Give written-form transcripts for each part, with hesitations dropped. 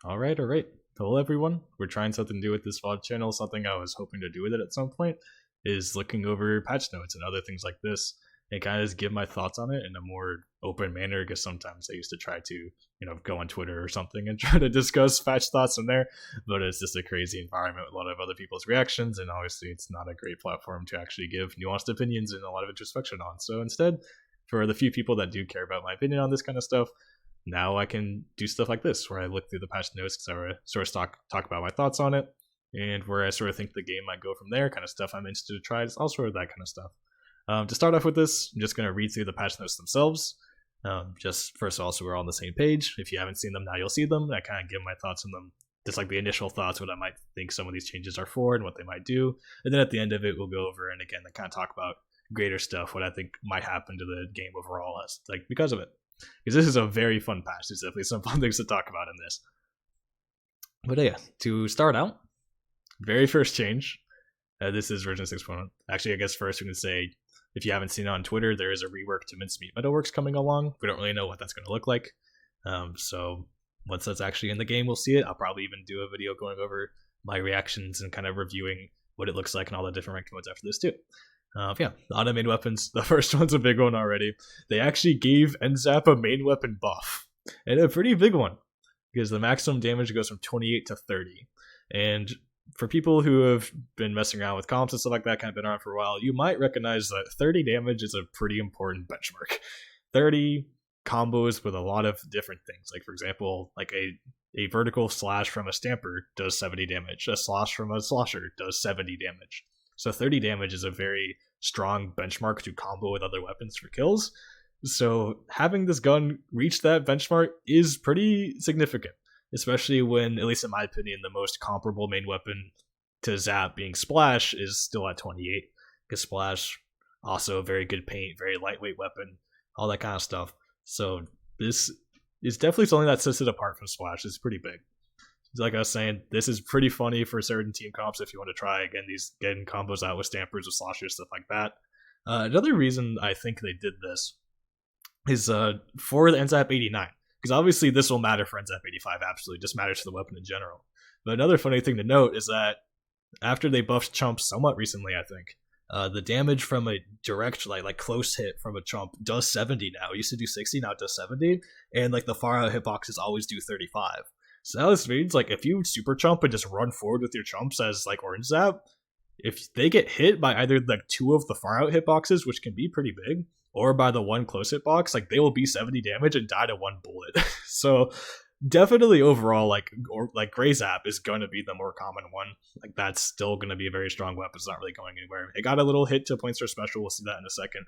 All right. Hello, everyone. We're trying something new with this VOD channel. Something I was hoping to do with it at some point is looking over patch notes and other things like this and kind of just give my thoughts on it in a more open manner. Because sometimes I used to try to, go on Twitter or something and try to discuss patch thoughts in there, but it's just a crazy environment with a lot of other people's reactions, and obviously it's not a great platform to actually give nuanced opinions and a lot of introspection on. So instead, for the few people that do care about my opinion on this kind of stuff, now I can do stuff like this where I look through the patch notes because I sort of talk about my thoughts on it and where I sort of think the game might go from there, kind of stuff I'm interested to try, all sort of that kind of stuff. To start off with this, I'm just going to read through the patch notes themselves. Just first of all, so we're all on the same page. If you haven't seen them, now you'll see them. I kind of give my thoughts on them, just like the initial thoughts, what I might think some of these changes are for and what they might do. And then at the end of it, we'll go over and again, kind of talk about greater stuff, what I think might happen to the game overall as because of it. Because this is a very fun patch. There's definitely some fun things to talk about in this. But yeah, to start out, very first change. This is version 6.1. Actually, I guess first we can say, if you haven't seen it on Twitter, there is a rework to Mincemeat Metalworks coming along. We don't really know what that's going to look like. So once that's actually in the game, we'll see it. I'll probably even do a video going over my reactions and kind of reviewing what it looks like and all the different ranked modes after this too. The auto main weapons, the first one's a big one already. They actually gave NZAP a main weapon buff, and a pretty big one, because the maximum damage goes from 28 to 30. And for people who have been messing around with comps and stuff like that, kind of been around for a while, you might recognize that 30 damage is a pretty important benchmark. 30 combos with a lot of different things. Like, for example, like a vertical slash from a stamper does 70 damage. A slash from a slosher does 70 damage. So 30 damage is a very strong benchmark to combo with other weapons for kills. So having this gun reach that benchmark is pretty significant, especially when, at least in my opinion, the most comparable main weapon to Zap being Splash is still at 28. Because Splash, also a very good paint, very lightweight weapon, all that kind of stuff. So this is definitely something that sets it apart from Splash. It's pretty big. Like I was saying, this is pretty funny for certain team comps if you want to try getting combos out with stampers, with sloshers, stuff like that. Another reason I think they did this is for the NZAP 89, because obviously this will matter for NZAP 85. Absolutely, just matters to the weapon in general. But another funny thing to note is that after they buffed Chump somewhat recently, I think the damage from a direct like close hit from a Chump does 70 now. It used to do 60, now it does 70, and like the far out hitboxes always do 35. So now this means, like, if you super chump and just run forward with your chumps as, like, Orange Zap, if they get hit by either, like, two of the far out hitboxes, which can be pretty big, or by the one close hitbox, like, they will be 70 damage and die to one bullet. So definitely overall, like Gray Zap is going to be the more common one. Like, that's still going to be a very strong weapon. It's not really going anywhere. It got a little hit to points for special. We'll see that in a second.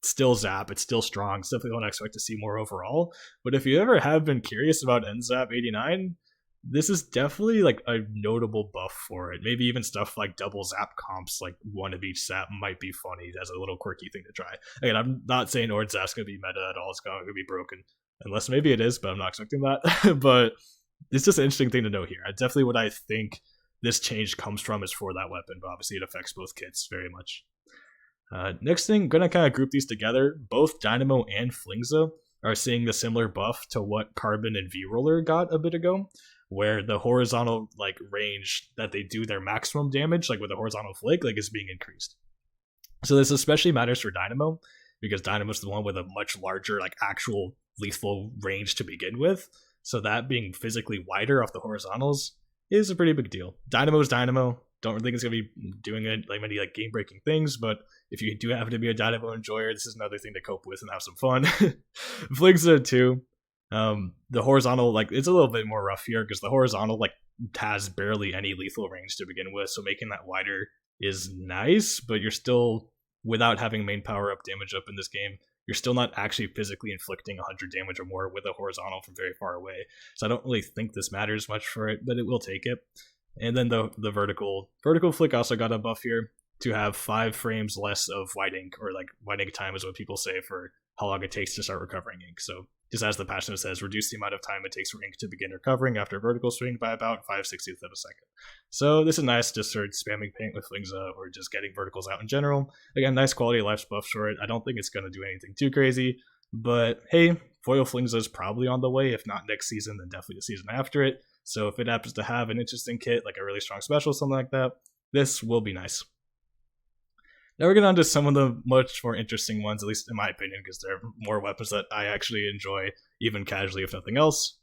Still Zap, it's still strong. It's definitely one I expect to see more overall. But if you ever have been curious about NZAP 89, this is definitely like a notable buff for it. Maybe even stuff like double Zap comps, like one of each Zap, might be funny as a little quirky thing to try. Again, I'm not saying Orange Zap's going to be meta at all. It's going to be broken. Unless maybe it is, but I'm not expecting that. But it's just an interesting thing to note here. Definitely what I think this change comes from is for that weapon, but obviously it affects both kits very much. Next thing, gonna kind of group these together. Both Dynamo and Flingza are seeing the similar buff to what Carbon and V-Roller got a bit ago, where the horizontal like range that they do their maximum damage, like with a horizontal flick, like is being increased. So this especially matters for Dynamo, because Dynamo's the one with a much larger like actual lethal range to begin with. So that being physically wider off the horizontals is a pretty big deal. Dynamo's Dynamo. Don't think it's gonna be doing it like many like game breaking things, but if you do happen to be a Dynamo enjoyer, this is another thing to cope with and have some fun. Flingza too. The horizontal, like, it's a little bit more rough here because the horizontal like has barely any lethal range to begin with, so making that wider is nice, but you're still, without having main power up damage up in this game, you're still not actually physically inflicting 100 damage or more with a horizontal from very far away. So I don't really think this matters much for it, but it will take it. And then the vertical flick also got a buff here to have 5 frames less of white ink, or like white ink time is what people say for how long it takes to start recovering ink. So just as the patch note says, reduce the amount of time it takes for ink to begin recovering after a vertical swing by about 5/60th of a second. So this is nice, just sort of spamming paint with Flingza or just getting verticals out in general. Again, nice quality of life buff for it. I don't think it's going to do anything too crazy. But hey, Foil Flings is probably on the way. If not next season, then definitely the season after it. So if it happens to have an interesting kit, like a really strong special, something like that, this will be nice. Now we're getting on to some of the much more interesting ones, at least in my opinion, because there are more weapons that I actually enjoy, even casually, if nothing else.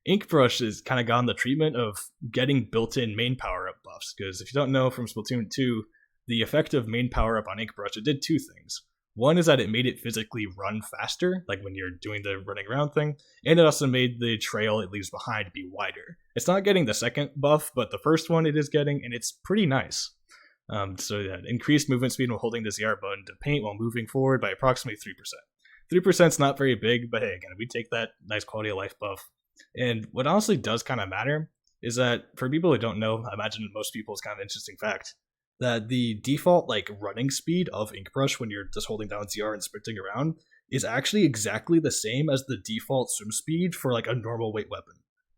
Inkbrush has kind of gotten the treatment of getting built-in main power-up buffs, because if you don't know from Splatoon 2, the effective main power-up on Inkbrush, it did two things. One is that it made it physically run faster, like when you're doing the running around thing, and it also made the trail it leaves behind be wider. It's not getting the second buff, but the first one it is getting, and it's pretty nice. So yeah, increased movement speed while holding the ZR button to paint while moving forward by approximately 3%. 3% is not very big, but hey, again, we take that nice quality of life buff. And what honestly does kind of matter is that for people who don't know, I imagine most people, it's kind of an interesting fact, that the default like running speed of Inkbrush when you're just holding down ZR and sprinting around is actually exactly the same as the default swim speed for like a normal weight weapon.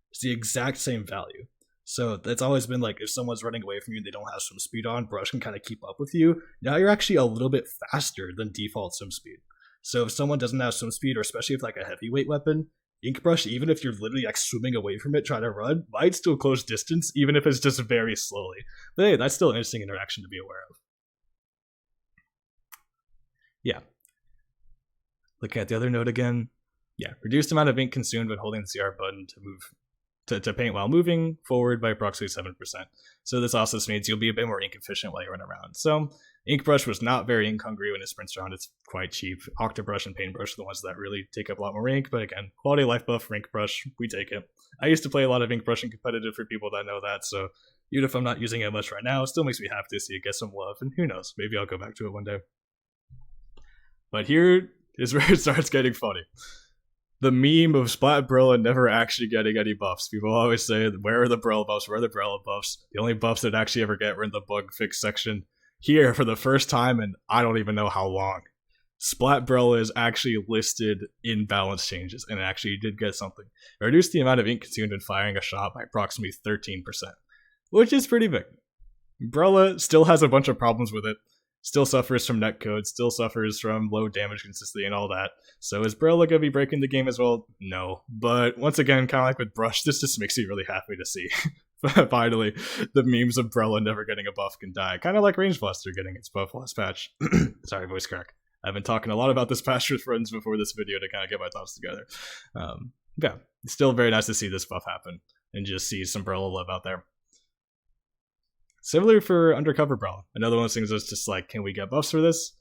It's the exact same value. So that's always been like, if someone's running away from you and they don't have swim speed on, Brush can kind of keep up with you. Now you're actually a little bit faster than default swim speed. So if someone doesn't have swim speed, or especially if like a heavyweight weapon, Inkbrush, even if you're literally like swimming away from it trying to run, might still close distance, even if it's just very slowly. But hey, that's still an interesting interaction to be aware of. Yeah. Looking at the other note again. Yeah, reduced amount of ink consumed when holding the CR button to move to paint while moving forward by approximately 7%. So this also means you'll be a bit more ink efficient while you run around. So Inkbrush was not very ink hungry when it sprints around. It's quite cheap. Octobrush and Paintbrush are the ones that really take up a lot more ink, but again, quality life buff for Inkbrush, we take it. I used to play a lot of Inkbrush in competitive for people that know that, so even if I'm not using it much right now, it still makes me happy to see it get some love, and who knows, maybe I'll go back to it one day. But here is where it starts getting funny. The meme of Splat Brella never actually getting any buffs. People always say, where are the Brella buffs? Where are the Brella buffs? The only buffs that actually ever get were in the bug fix section. Here, for the first time in I don't even know how long, Splat Brella is actually listed in balance changes, and it actually did get something. It reduced the amount of ink consumed in firing a shot by approximately 13%, which is pretty big. Brella still has a bunch of problems with it. Still suffers from netcode, still suffers from low damage consistency and all that. So is Brella going to be breaking the game as well? No. But once again, kind of like with Brush, this just makes me really happy to see. Finally, the memes of Brella never getting a buff can die. Kind of like Range Blaster getting its buff last patch. Sorry, voice crack. I've been talking a lot about this patch with friends before this video to kind of get my thoughts together. Yeah, it's still very nice to see this buff happen and just see some Brella love out there. Similar for Undercover Brawl. Another one of those things that's just like, can we get buffs for this?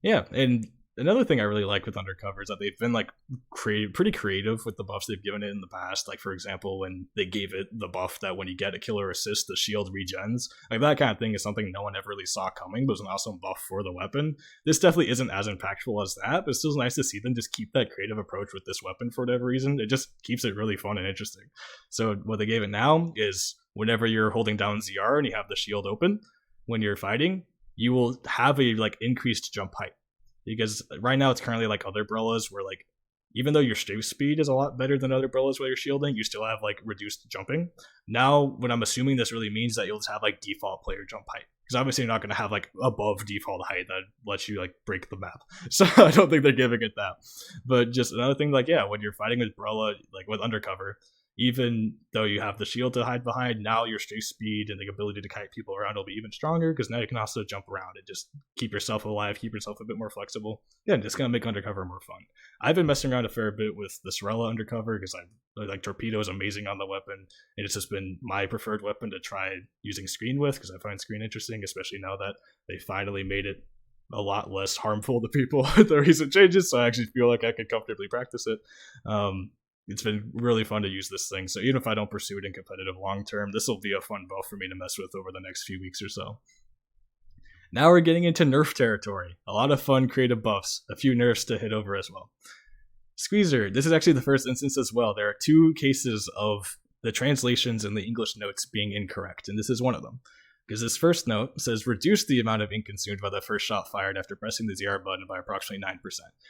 Yeah, and another thing I really like with Undercover is that they've been like pretty creative with the buffs they've given it in the past. Like, for example, when they gave it the buff that when you get a killer assist, the shield regens. Like, that kind of thing is something no one ever really saw coming, but was an awesome buff for the weapon. This definitely isn't as impactful as that, but it's still nice to see them just keep that creative approach with this weapon for whatever reason. It just keeps it really fun and interesting. So what they gave it now is, whenever you're holding down ZR and you have the shield open, when you're fighting, you will have a like increased jump height. Because right now it's currently like other Brellas where like, even though your strafe speed is a lot better than other Brellas while you're shielding, you still have like reduced jumping. Now, what I'm assuming this really means that you'll just have like default player jump height. Because obviously you're not going to have like above default height that lets you like break the map. So I don't think they're giving it that. But just another thing, like, yeah, when you're fighting with Brella, like with Undercover, even though you have the shield to hide behind, now your strafe speed and the ability to kite people around will be even stronger, because now you can also jump around and just keep yourself alive, keep yourself a bit more flexible. Yeah, just gonna make Undercover more fun. I've been messing around a fair bit with the Sorella Undercover, because I like Torpedo is amazing on the weapon, and it's just been my preferred weapon to try using screen with, because I find screen interesting, especially now that they finally made it a lot less harmful to people with the recent changes, so I actually feel like I could comfortably practice it. It's been really fun to use this thing, so even if I don't pursue it in competitive long term, this will be a fun buff for me to mess with over the next few weeks or so. Now we're getting into nerf territory. A lot of fun creative buffs, a few nerfs to hit over as well. Squeezer, this is actually the first instance as well. There are two cases of the translations and the English notes being incorrect, and this is one of them. Because this first note says, reduce the amount of ink consumed by the first shot fired after pressing the ZR button by approximately 9%.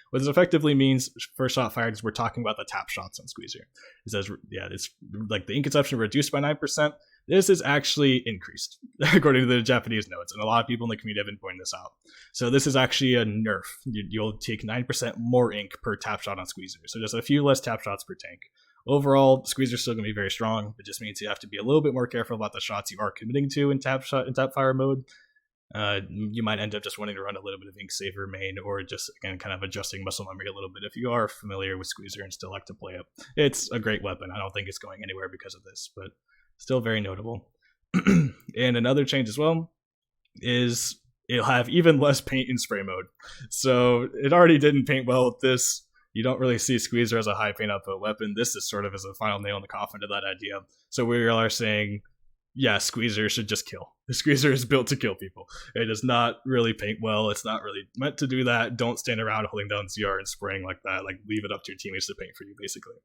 What this effectively means, first shot fired, is we're talking about the tap shots on Squeezer. It says, yeah, it's like the ink consumption reduced by 9%. this is actually increased, according to the Japanese notes, and a lot of people in the community have been pointing this out. So this is actually a nerf. You'll take 9% more ink per tap shot on Squeezer, so just a few less tap shots per tank. Overall, Squeezer's still going to be very strong. It just means you have to be a little bit more careful about the shots you are committing to in tap fire mode. You might end up just wanting to run a little bit of ink saver main, or just, again, kind of adjusting muscle memory a little bit if you are familiar with Squeezer and still like to play it. It's a great weapon. I don't think it's going anywhere because of this, but still very notable. And another change as well is it'll have even less paint in spray mode. So it already didn't paint well with this. You don't really see Squeezer as a high paint output weapon. This is sort of as a final nail in the coffin to that idea. So we are saying, yeah, Squeezer should just kill. The Squeezer is built to kill people. It does not really paint well. It's not really meant to do that. Don't stand around holding down CR and spraying like that. Like, leave it up to your teammates to paint for you, basically.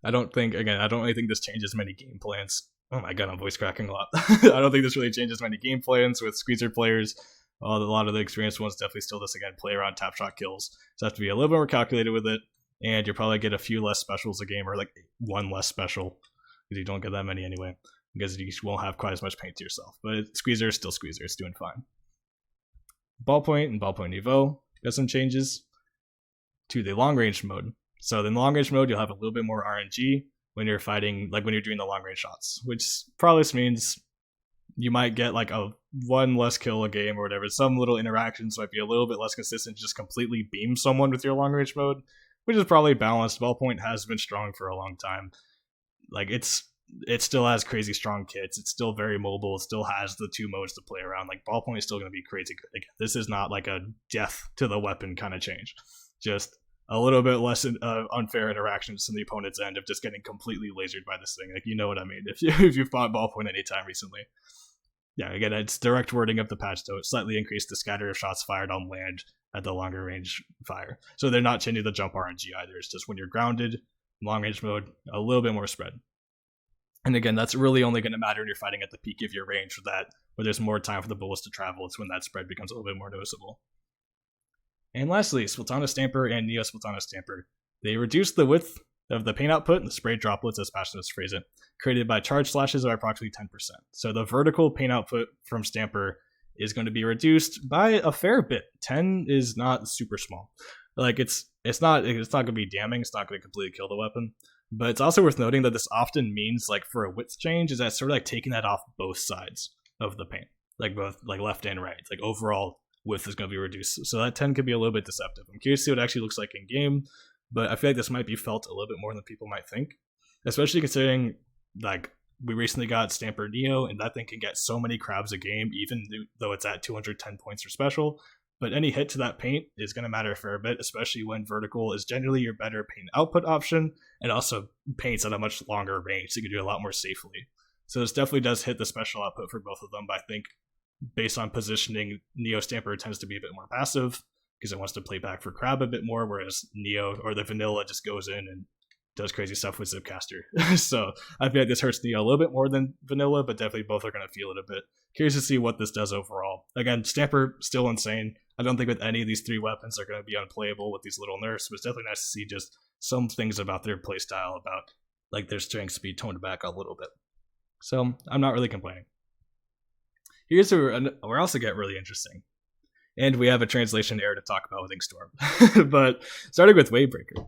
I don't really think this changes many game plans. Oh my god, I'm voice cracking a lot. I don't think this really changes many game plans with Squeezer players. A lot of the experienced ones definitely still just, again, play around tap shot kills. So have to be a little bit more calculated with it, and you'll probably get a few less specials a game, or like one less special, because you don't get that many anyway, because you won't have quite as much paint to yourself. But Squeezer is still Squeezer. It's doing fine. Ballpoint and Ballpoint Evo got some changes to the long range mode. So in long range mode, you'll have a little bit more RNG when you're fighting, like when you're doing the long range shots, which probably means you might get like a one less kill a game or whatever. Some little interactions might be a little bit less consistent, just completely beam someone with your long range mode, which is probably balanced. Ballpoint has been strong for a long time. Like, it still has crazy strong kits. It's still very mobile. It still has the two modes to play around. Like, Ballpoint is still going to be crazy good. Like, this is not like a death to the weapon kind of change. Just a little bit less unfair interactions from the opponent's end of just getting completely lasered by this thing. Like, you know what I mean. If you fought Ballpoint anytime recently. Yeah, again, it's direct wording of the patch, though. It slightly increased the scatter of shots fired on land at the longer range fire. So they're not changing the jump RNG either. It's just when you're grounded, long range mode, a little bit more spread. And again, that's really only going to matter when you're fighting at the peak of your range, where there's more time for the bullets to travel. It's when that spread becomes a little bit more noticeable. And lastly, Sultana Stamper and Neo Sultana Stamper. They reduced the width of the paint output and the spray droplets, as Passionate phrase it, created by charge slashes by approximately 10%. So the vertical paint output from Stamper is going to be reduced by a fair bit. 10 is not super small. Like, it's not going to be damning. It's not going to completely kill the weapon. But it's also worth noting that this often means, like, for a width change, is that sort of like taking that off both sides of the paint, like both like left and right. Like, overall width is going to be reduced. So that 10 could be a little bit deceptive. I'm curious to see what it actually looks like in game, but I feel like this might be felt a little bit more than people might think, especially considering, like, we recently got Stamper Neo, and that thing can get so many crabs a game, even though it's at 210 points for special. But any hit to that paint is going to matter a fair bit, especially when vertical is generally your better paint output option, and also paints at a much longer range, so you can do a lot more safely. So this definitely does hit the special output for both of them, but I think based on positioning, Neo Stamper tends to be a bit more passive, because it wants to play back for crab a bit more, whereas Neo, or the vanilla, just goes in and does crazy stuff with Zipcaster. So I feel like this hurts Neo a little bit more than vanilla, but definitely both are going to feel it a bit. Curious to see what this does overall. Again, Stamper, still insane. I don't think with any of these three weapons are going to be unplayable with these little nerfs, but it's definitely nice to see just some things about their playstyle, about like their strengths be toned back a little bit. So I'm not really complaining. Here's where else it get really interesting. And we have a translation error to talk about with Inkstorm. But starting with Wavebreaker.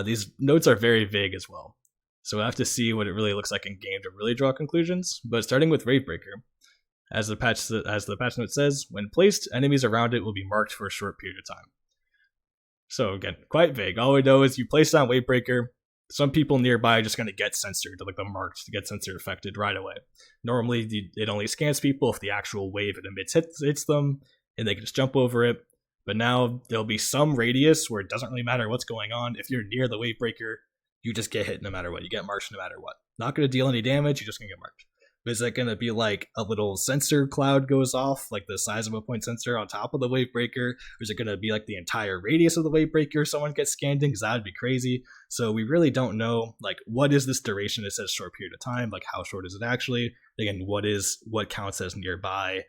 These notes are very vague as well. So we'll have to see what it really looks like in game to really draw conclusions. But starting with Wavebreaker, as the patch note says, when placed, enemies around it will be marked for a short period of time. So again, quite vague. All we know is you place on Wavebreaker, some people nearby are just going to get censored, like the marked to get sensor affected right away. Normally, it only scans people if the actual wave it emits hits them, and they can just jump over it. But now there'll be some radius where it doesn't really matter what's going on. If you're near the Wavebreaker, you just get hit no matter what. You get marked no matter what. Not going to deal any damage, you're just going to get marked. But is that going to be like a little sensor cloud goes off, like the size of a point sensor on top of the Wavebreaker? Or is it going to be like the entire radius of the Wavebreaker someone gets scanned in? Because that would be crazy. So we really don't know, like, what is this duration? It says short period of time. Like, how short is it actually? Again, what counts as nearby?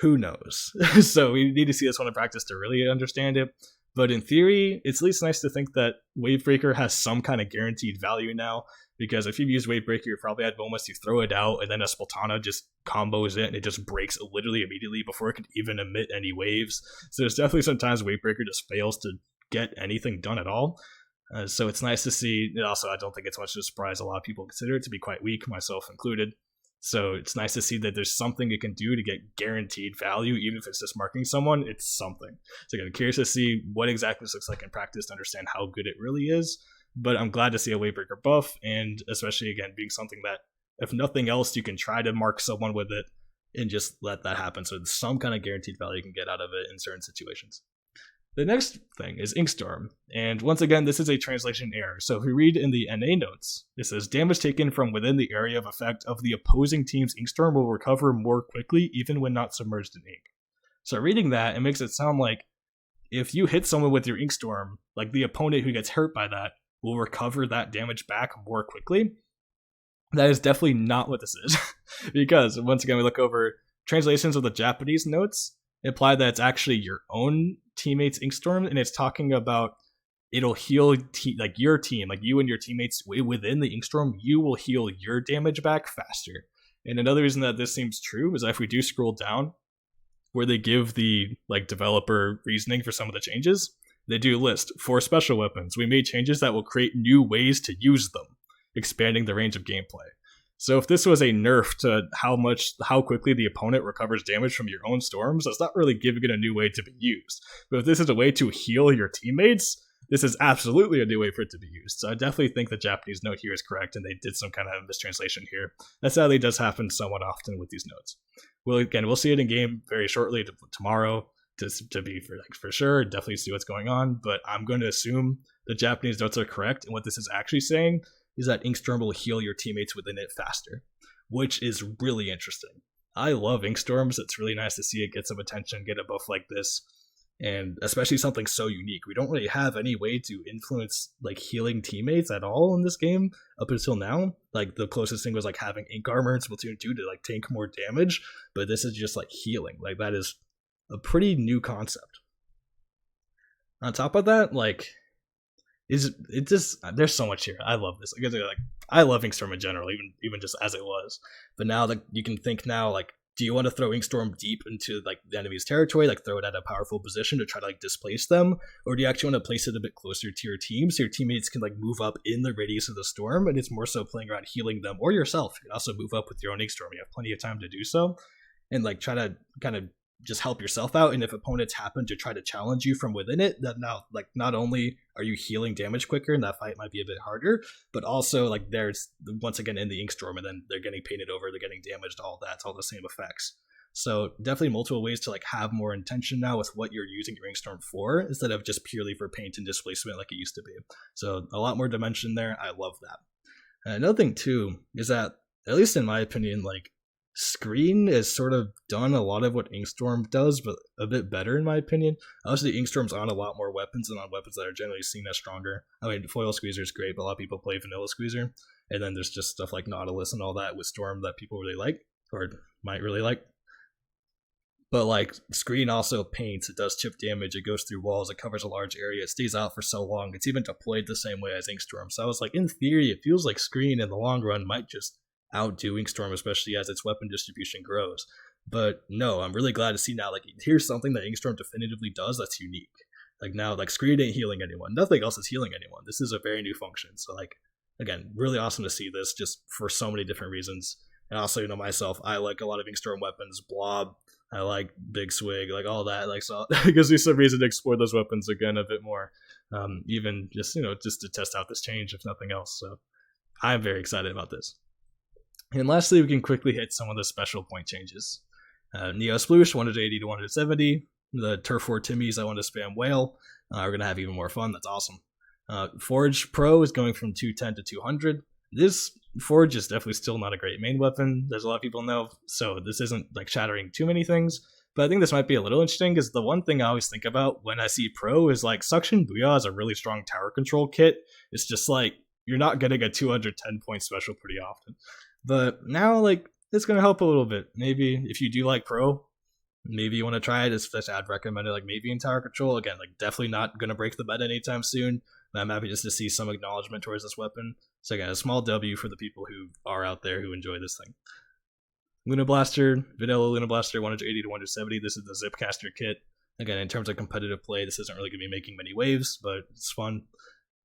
Who knows? So we need to see this one in practice to really understand it. But in theory, it's at least nice to think that Wavebreaker has some kind of guaranteed value now, because if you've used Wavebreaker, you've probably had moments you throw it out and then a Splatana just combos it and it just breaks literally immediately before it could even emit any waves. So there's definitely sometimes Wavebreaker just fails to get anything done at all. So it's nice to see. Also, I don't think it's much of a surprise. A lot of people consider it to be quite weak, myself included. So it's nice to see that there's something it can do to get guaranteed value, even if it's just marking someone, it's something. So I'm curious to see what exactly this looks like in practice to understand how good it really is. But I'm glad to see a Wavebreaker buff, and especially, again, being something that, if nothing else, you can try to mark someone with it and just let that happen. So there's some kind of guaranteed value you can get out of it in certain situations. The next thing is Inkstorm, and once again, this is a translation error. So if we read in the NA notes, it says, damage taken from within the area of effect of the opposing team's Inkstorm will recover more quickly, even when not submerged in ink. So reading that, it makes it sound like if you hit someone with your Inkstorm, like the opponent who gets hurt by that will recover that damage back more quickly. That is definitely not what this is. Because, once again, we look over translations of the Japanese notes, imply that it's actually your own teammate's Inkstorm, and it's talking about it'll heal like your team, like you and your teammates within the Inkstorm, you will heal your damage back faster. And another reason that this seems true is that if we do scroll down, where they give the like developer reasoning for some of the changes, they do list, for special weapons, we made changes that will create new ways to use them, expanding the range of gameplay. So if this was a nerf to how quickly the opponent recovers damage from your own storms, that's not really giving it a new way to be used. But if this is a way to heal your teammates, this is absolutely a new way for it to be used. So I definitely think the Japanese note here is correct, and they did some kind of mistranslation here. That sadly does happen somewhat often with these notes. We'll see it in game very shortly tomorrow to be for sure, definitely see what's going on. But I'm going to assume the Japanese notes are correct, and what this is actually saying is that Inkstorm will heal your teammates within it faster, which is really interesting. I love Inkstorms. It's really nice to see it get some attention, get a buff like this, and especially something so unique. We don't really have any way to influence like healing teammates at all in this game up until now. Like the closest thing was like having ink armor in Splatoon 2 to like tank more damage, but this is just like healing. Like that is a pretty new concept. On top of that, like there's so much here. I love this. Like I love Inkstorm in general, even just as it was. But now like you can think now like, do you want to throw Inkstorm deep into like the enemy's territory, like throw it at a powerful position to try to like displace them, or do you actually want to place it a bit closer to your team so your teammates can like move up in the radius of the storm, and it's more so playing around healing them, or yourself. You can also move up with your own Inkstorm. You have plenty of time to do so, and like try to kind of just help yourself out. And if opponents happen to try to challenge you from within it, that now like not only are you healing damage quicker and that fight might be a bit harder, but also like there's once again in the Inkstorm, and then they're getting painted over, they're getting damaged, all that, it's all the same effects. So definitely multiple ways to like have more intention now with what you're using your Inkstorm for, instead of just purely for paint and displacement like it used to be. So a lot more dimension there. I love that. And another thing too is that, at least in my opinion, like Screen has sort of done a lot of what Inkstorm does, but a bit better in my opinion. Obviously, Inkstorm's on a lot more weapons and on weapons that are generally seen as stronger. I mean, Foil Squeezer is great, but a lot of people play Vanilla Squeezer. And then there's just stuff like Nautilus and all that with Storm that people really like, or might really like. But like Screen also paints, it does chip damage, it goes through walls, it covers a large area, it stays out for so long, it's even deployed the same way as Inkstorm. So I was like, in theory, it feels like Screen in the long run might just outdo Inkstorm, especially as its weapon distribution grows. But no, I'm really glad to see now, like, here's something that Inkstorm definitively does that's unique. Like now, like Screen ain't healing anyone, nothing else is healing anyone. This is a very new function. So like, again, really awesome to see this just for so many different reasons. And also, myself, I like a lot of Inkstorm weapons, Blob, I like Big Swig, like all that. Like, so it gives me some reason to explore those weapons again a bit more. Even just, just to test out this change, if nothing else. So I'm very excited about this. And lastly, we can quickly hit some of the special point changes. Neo Sploosh, 180 to 170. The Turf War Timmies, I want to spam Whale. We're going to have even more fun. That's awesome. Forge Pro is going from 210 to 200. This Forge is definitely still not a great main weapon, there's a lot of people know, so this isn't like shattering too many things. But I think this might be a little interesting, because the one thing I always think about when I see Pro is like Suction Booyah is a really strong tower control kit. It's just like, you're not getting a 210 point special pretty often. But now, like, it's going to help a little bit. Maybe if you do like Pro, maybe you want to try it, especially I'd recommend it, like maybe in Tower Control. Again, like definitely not going to break the meta anytime soon. But I'm happy just to see some acknowledgement towards this weapon. So again, a small W for the people who are out there who enjoy this thing. Luna Blaster, Vanilla Luna Blaster, 180 to 170. This is the Zipcaster kit. Again, in terms of competitive play, this isn't really going to be making many waves, but it's fun.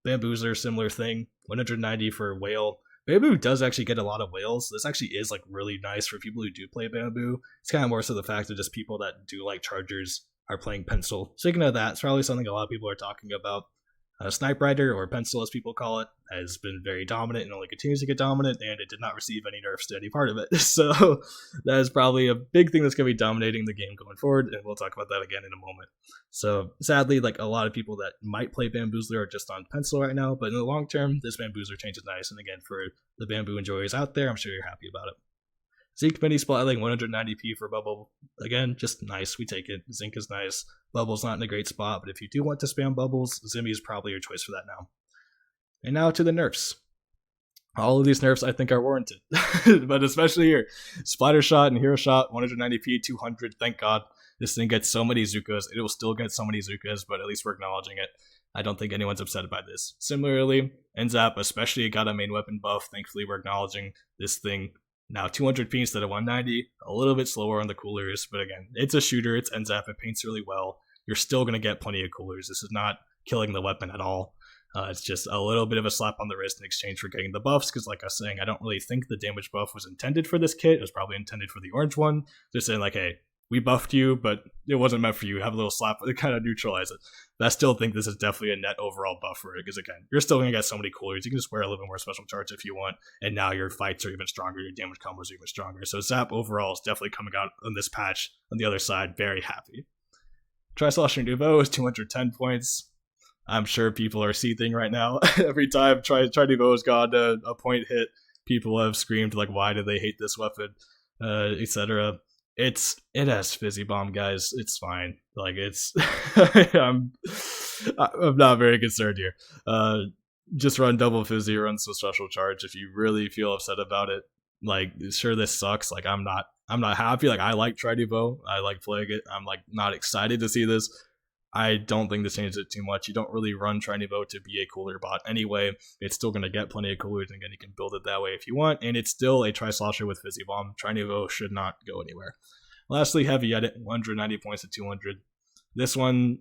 Bamboozler, similar thing. 190 for Whale. Bamboo does actually get a lot of whales. This actually is like really nice for people who do play Bamboo. It's kind of more so the fact that just people that do like Chargers are playing Pencil. Speaking of that, it's probably something a lot of people are talking about. Snipe Rider, or Pencil as people call it, has been very dominant and only continues to get dominant, and it did not receive any nerfs to any part of it. So that is probably a big thing that's going to be dominating the game going forward, and we'll talk about that again in a moment. So sadly, like a lot of people that might play Bamboozler are just on Pencil right now, but in the long term, this Bamboozler change is nice, and again, for the Bamboo enjoyers out there, I'm sure you're happy about it. Zeke Mini Splatling 190p for Bubble. Again, just nice. We take it. Zinc is nice. Bubble's not in a great spot, but if you do want to spam Bubbles, Zimmy is probably your choice for that now. And now to the nerfs. All of these nerfs I think are warranted, but especially here. Splatter Shot and Hero Shot, 190p, 200, thank God. This thing gets so many Zukas. It will still get so many Zukas, but at least we're acknowledging it. I don't think anyone's upset by this. Similarly, Enzap, especially got a main weapon buff. Thankfully, we're acknowledging this thing. Now 200p instead of 190, a little bit slower on the coolers, but again, it's a shooter, it's Enzap, it paints really well. You're still going to get plenty of coolers. This is not killing the weapon at all. It's just a little bit of a slap on the wrist in exchange for getting the buffs, because like I was saying, I don't really think the damage buff was intended for this kit. It was probably intended for the orange one. They're saying like, hey, we buffed you, but it wasn't meant for you. Have a little slap to kind of neutralize it. But I still think this is definitely a net overall buff for it, because again, you're still going to get so many coolers. You can just wear a little bit more special charge if you want, and now your fights are even stronger, your damage combos are even stronger. So Zap overall is definitely coming out on this patch on the other side very happy. Tri-Slosher Nouveau is 210 points. I'm sure people are seething right now. Every time Tri-Nouveau has gone a point hit, people have screamed like, why do they hate this weapon, etc. It has Fizzy Bomb, guys. It's fine. Like it's I'm not very concerned here. Just run double Fizzy, run some special charge if you really feel upset about it. Like, sure, this sucks. Like I'm not happy. Like I like Tri-Nouveau. I like playing it. I'm like not excited to see this. I don't think this changes it too much. You don't really run Tri-Nouveau to be a cooler bot anyway. It's still going to get plenty of coolers, and again, you can build it that way if you want, and it's still a Tri-Slosher with Fizzy Bomb. Tri-Nouveau should not go anywhere. Lastly, Heavy Edit, 190 points to 200. This one,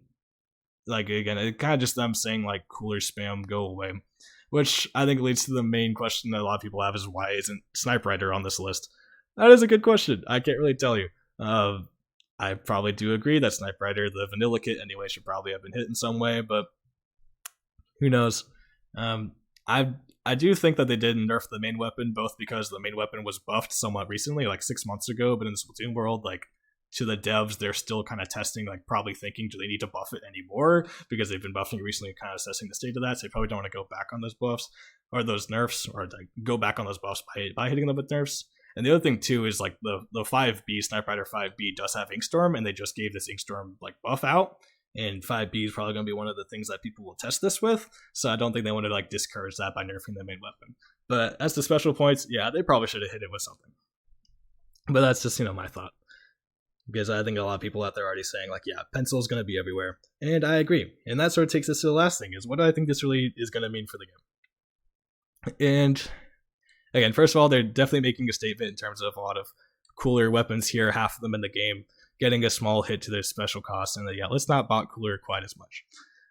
like, again, it kind of just them saying, like, cooler spam, go away. Which I think leads to the main question that a lot of people have is, why isn't Snipe Rider on this list? That is a good question. I can't really tell you. I probably do agree that Snipe Rider, the vanilla kit anyway, should probably have been hit in some way, but who knows? I do think that they did nerf the main weapon, both because the main weapon was buffed somewhat recently, like 6 months ago, but in the Splatoon world, like, to the devs, they're still kind of testing, like, probably thinking, do they need to buff it anymore? Because they've been buffing recently, kind of assessing the state of that, so they probably don't want to go back on those buffs, or those nerfs, or like, go back on those buffs by hitting them with nerfs. And the other thing too is like the 5B, Snipe Rider 5B does have Inkstorm, and they just gave this Inkstorm like buff out. And 5B is probably going to be one of the things that people will test this with. So I don't think they want to like discourage that by nerfing the main weapon. But as to special points, yeah, they probably should have hit it with something. But that's just, my thought. Because I think a lot of people out there are already saying like, yeah, Pencil is going to be everywhere. And I agree. And that sort of takes us to the last thing, is what do I think this really is going to mean for the game? And again, first of all, they're definitely making a statement in terms of a lot of cooler weapons here, half of them in the game, getting a small hit to their special cost, and yeah, let's not bot cooler quite as much.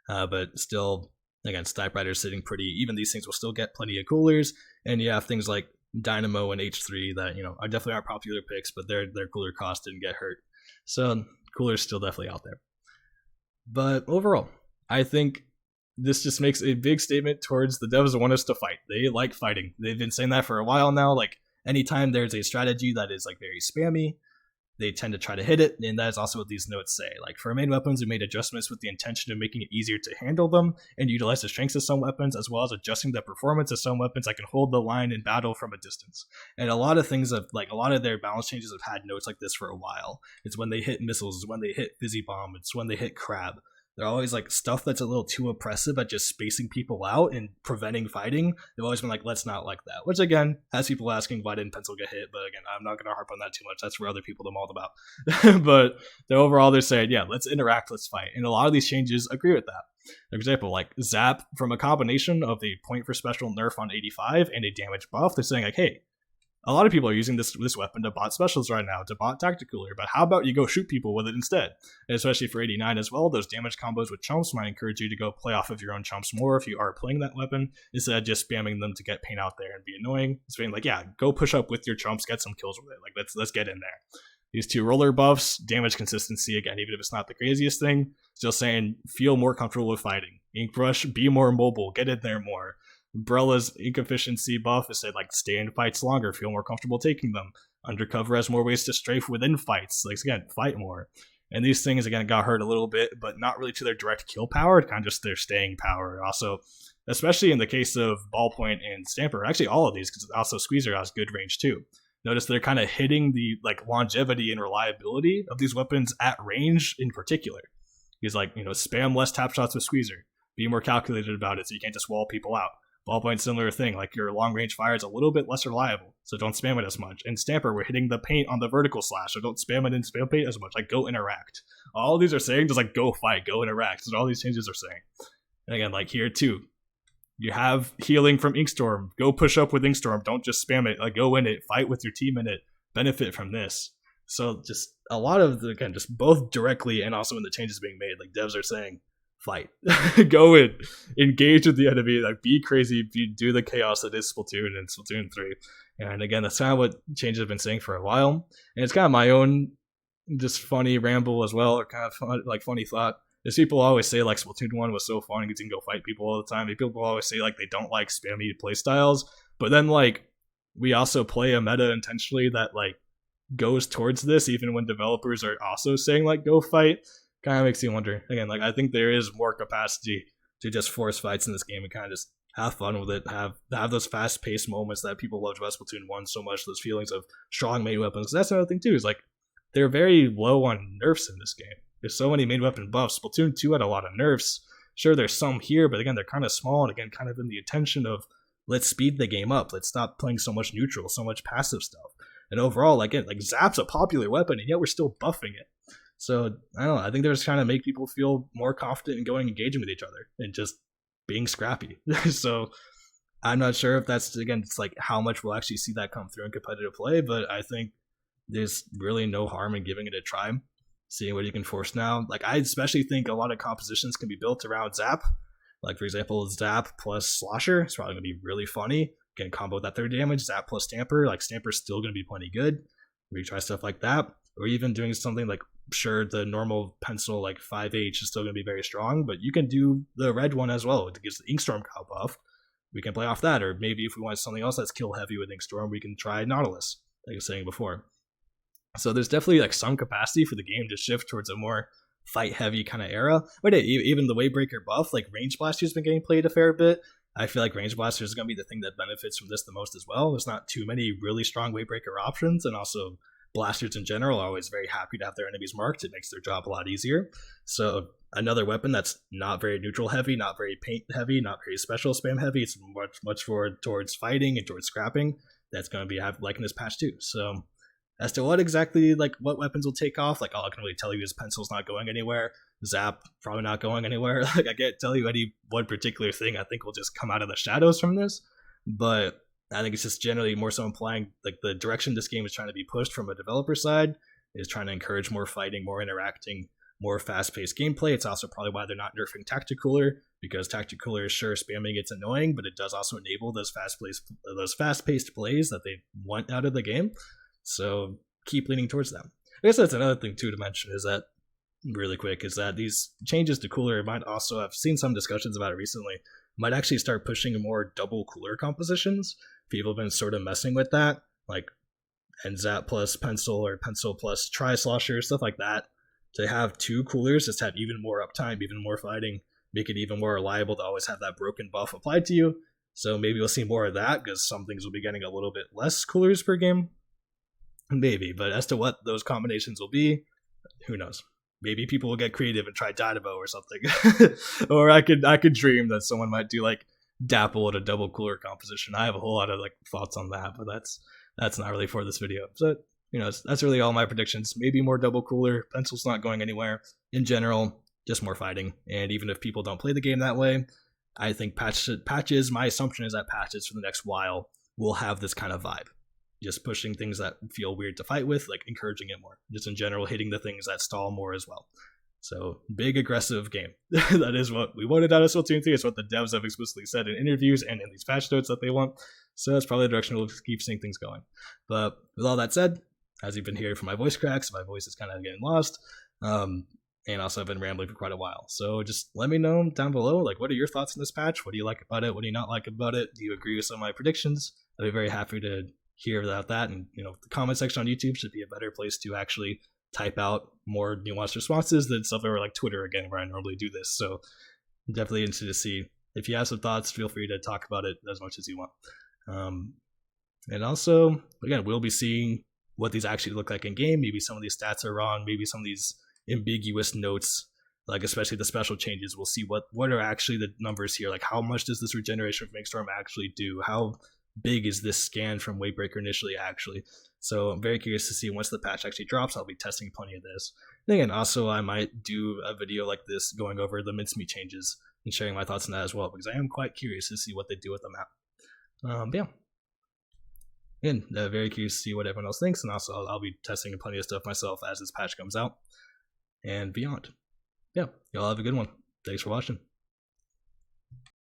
But still, again, Snipe Rider sitting pretty, even these things will still get plenty of coolers, and you have things like Dynamo and H3 that, are definitely aren't popular picks, but their cooler cost didn't get hurt. So, cooler's still definitely out there. But overall, I think this just makes a big statement towards the devs that want us to fight. They like fighting. They've been saying that for a while now. Like, anytime there's a strategy that is like very spammy, they tend to try to hit it, and that is also what these notes say. Like, for main weapons, we made adjustments with the intention of making it easier to handle them and utilize the strengths of some weapons, as well as adjusting the performance of some weapons that can hold the line in battle from a distance. And a lot of things a lot of their balance changes have had notes like this for a while. It's when they hit missiles, it's when they hit Fizzy Bomb, it's when they hit Crab. They're always like stuff that's a little too oppressive at just spacing people out and preventing fighting. They've always been like, let's not like that. Which again has people asking why didn't pencil get hit, but again, I'm not gonna harp on that too much. That's for other people to maul about. But overall they're saying, yeah, let's interact, let's fight. And a lot of these changes agree with that. For example, like Zap, from a combination of the point for special nerf on 85 and a damage buff, they're saying like, hey, a lot of people are using this weapon to bot specials right now, to bot tactical, but how about you go shoot people with it instead? And especially for 89 as well, those damage combos with chumps might encourage you to go play off of your own chumps more if you are playing that weapon, instead of just spamming them to get paint out there and be annoying. It's being like, yeah, go push up with your chumps, get some kills with it. Like, let's get in there. These two roller buffs, damage consistency, again, even if it's not the craziest thing, still saying feel more comfortable with fighting. Inkbrush, be more mobile, get in there more. Brella's ink efficiency buff is said like stay in fights longer, feel more comfortable taking them. Undercover has more ways to strafe within fights, like again, fight more. And these things again got hurt a little bit, but not really to their direct kill power, kind of just their staying power. Also, especially in the case of Ballpoint and Stamper, actually all of these, because also Squeezer has good range too. Notice they're kind of hitting the like longevity and reliability of these weapons at range in particular. He's like, spam less tap shots with Squeezer. Be more calculated about it so you can't just wall people out. Ballpoint, similar thing, like your long range fire is a little bit less reliable, so don't spam it as much. And Stamper, we're hitting the paint on the vertical slash, so don't spam it in spam paint as much. Like, go interact. All these are saying just like go fight, go interact. That's all these changes are saying. And again, like here too, you have healing from Inkstorm. Go push up with Inkstorm. Don't just spam it. Like, go in it, fight with your team in it, benefit from this. So just a lot of the, again, just both directly and also in the changes being made, like devs are saying, fight. Go in, engage with the enemy, like be crazy, do the chaos that is Splatoon and Splatoon 3. And again, that's kind of what changes have been saying for a while. And it's kind of my own just funny ramble as well, or kind of fun, like funny thought. Is people always say like Splatoon 1 was so fun because you can go fight people all the time. People always say like they don't like spammy playstyles, but then like we also play a meta intentionally that like goes towards this, even when developers are also saying like go fight. Kind of makes you wonder. Again, like I think there is more capacity to just force fights in this game and kind of just have fun with it. Have those fast-paced moments that people loved about Splatoon 1 so much. Those feelings of strong main weapons. That's another thing too. Is like they're very low on nerfs in this game. There's so many main weapon buffs. Splatoon 2 had a lot of nerfs. Sure, there's some here, but again, they're kind of small and again, kind of in the intention of let's speed the game up. Let's stop playing so much neutral, so much passive stuff. And overall, like Zap's a popular weapon, and yet we're still buffing it. So, I don't know, I think they're just trying to make people feel more confident in going engaging with each other and just being scrappy. So, I'm not sure if that's, again, it's like how much we'll actually see that come through in competitive play, but I think there's really no harm in giving it a try, seeing what you can force now. Like, I especially think a lot of compositions can be built around Zap. Like, for example, Zap plus Slosher is probably going to be really funny. Again, combo that third damage, Zap plus Stamper. Like, Stamper's still going to be plenty good. Maybe try stuff like that. Or even doing something like, sure, the normal pencil like 5H is still going to be very strong, but you can do the red one as well. It gives the Inkstorm cow buff. We can play off that. Or maybe if we want something else that's kill heavy with Inkstorm, we can try Nautilus, like I was saying before. So there's definitely like some capacity for the game to shift towards a more fight heavy kind of era. But hey, even the Wavebreaker buff, like Range Blaster's been getting played a fair bit. I feel like Range Blaster is going to be the thing that benefits from this the most as well. There's not too many really strong Wavebreaker options, and also blasters in general are always very happy to have their enemies marked. It makes their job a lot easier. So another weapon that's not very neutral heavy, not very paint heavy, not very special spam heavy. It's much more towards fighting and towards scrapping. That's going to be like in this patch too. So as to what exactly, like what weapons will take off, like all I can really tell you is Pencil's not going anywhere. Zap probably not going anywhere. Like I can't tell you any one particular thing I think will just come out of the shadows from this, but I think it's just generally more so implying like the direction this game is trying to be pushed from a developer side is trying to encourage more fighting, more interacting, more fast-paced gameplay. It's also probably why they're not nerfing Tacticooler, because Tacticooler is sure spamming it's annoying, but it does also enable those fast-paced plays that they want out of the game. So keep leaning towards them. I guess that's another thing too to mention is that really quick is that these changes to cooler might also, I've seen some discussions about it recently, might actually start pushing more double cooler compositions. People have been sort of messing with that, like Zap plus Pencil or Pencil plus Tri-Slosher, stuff like that. To have two coolers, just have even more uptime, even more fighting, make it even more reliable to always have that broken buff applied to you. So maybe we'll see more of that, because some things will be getting a little bit less coolers per game. Maybe, but as to what those combinations will be, who knows? maybe people will get creative and try Dynamo or something. Or I could dream that someone might do like Dapple at a double cooler composition. I have a whole lot of like thoughts on that, but that's not really for this video. So that's really all my predictions. Maybe more double cooler. Pencil's not going anywhere. In general, just more fighting. And even if people don't play the game that way, I think patches, my assumption is that patches for the next while will have this kind of vibe. Just pushing things that feel weird to fight with, like encouraging it more. Just in general, hitting the things that stall more as well. So, big, aggressive game. That is what we wanted out of Splatoon 3. It's what the devs have explicitly said in interviews and in these patch notes that they want. So that's probably the direction we'll keep seeing things going. But with all that said, as you've been hearing from my voice cracks, my voice is kind of getting lost. And also I've been rambling for quite a while. So just let me know down below, like, what are your thoughts on this patch? What do you like about it? What do you not like about it? Do you agree with some of my predictions? I'd be very happy to hear about that. And, the comment section on YouTube should be a better place to actually type out more nuanced responses than stuff over like Twitter again, where I normally do this. So I'm definitely interested to see. If you have some thoughts, feel free to talk about it as much as you want. And also, again, we'll be seeing what these actually look like in game. Maybe some of these stats are wrong. Maybe some of these ambiguous notes, like especially the special changes, we'll see what are actually the numbers here. Like, how much does this regeneration from Storm actually do? How big is this scan from Wavebreaker initially actually? So I'm very curious to see once the patch actually drops. I'll be testing plenty of this. And again, also I might do a video like this going over the mincemeat changes and sharing my thoughts on that as well, because I am quite curious to see what they do with the map. But yeah. Again, very curious to see what everyone else thinks, and also I'll be testing plenty of stuff myself as this patch comes out and beyond. Yeah, y'all have a good one. Thanks for watching.